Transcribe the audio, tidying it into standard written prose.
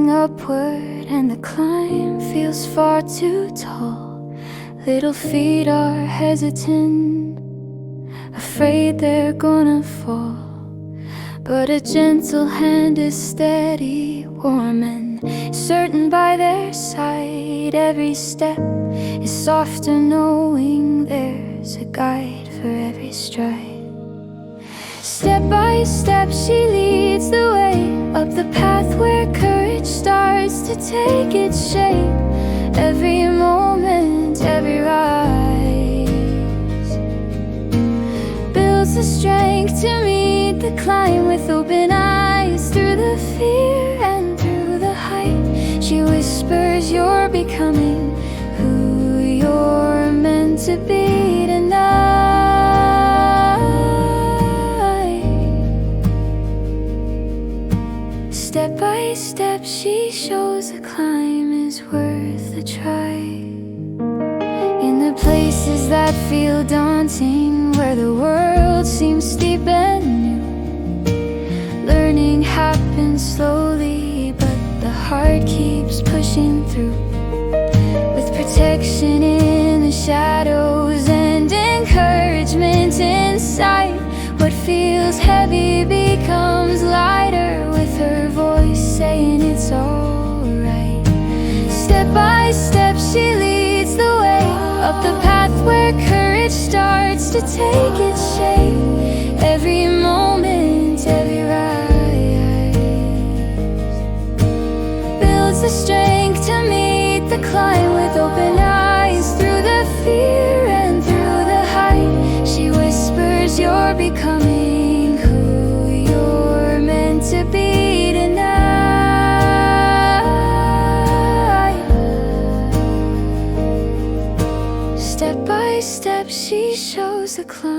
Moving upward and the climb feels far too tall. Little feet are hesitant, afraid they're gonna fall. But a gentle hand is steady, warm and certain by their side. Every step is softer, knowing there's a guide for every stride. Step by step she leads the way, up the path where courage starts to take its shape. Every moment, every rise builds the strength to meet the climb with open eyes. Through the fear and through the height, she whispers, you're becoming who you're meant to be tonight. Step by step she shows the climb is worth a try. In the places that feel daunting, where the world seems steep and new, learning happens slowly, but the heart keeps pushing through. With protection in the shadows and encouragement in sight, what feels heavy becomes lighter, with her voice saying it's alright. Step by step she leads the way, up the path where courage starts to take its shape. Every moment, every rise builds the strength to meet the climb with open eyes. Through the fear and through the height, she whispers, you're becoming who you're meant to be tonight. Step by step she shows the climb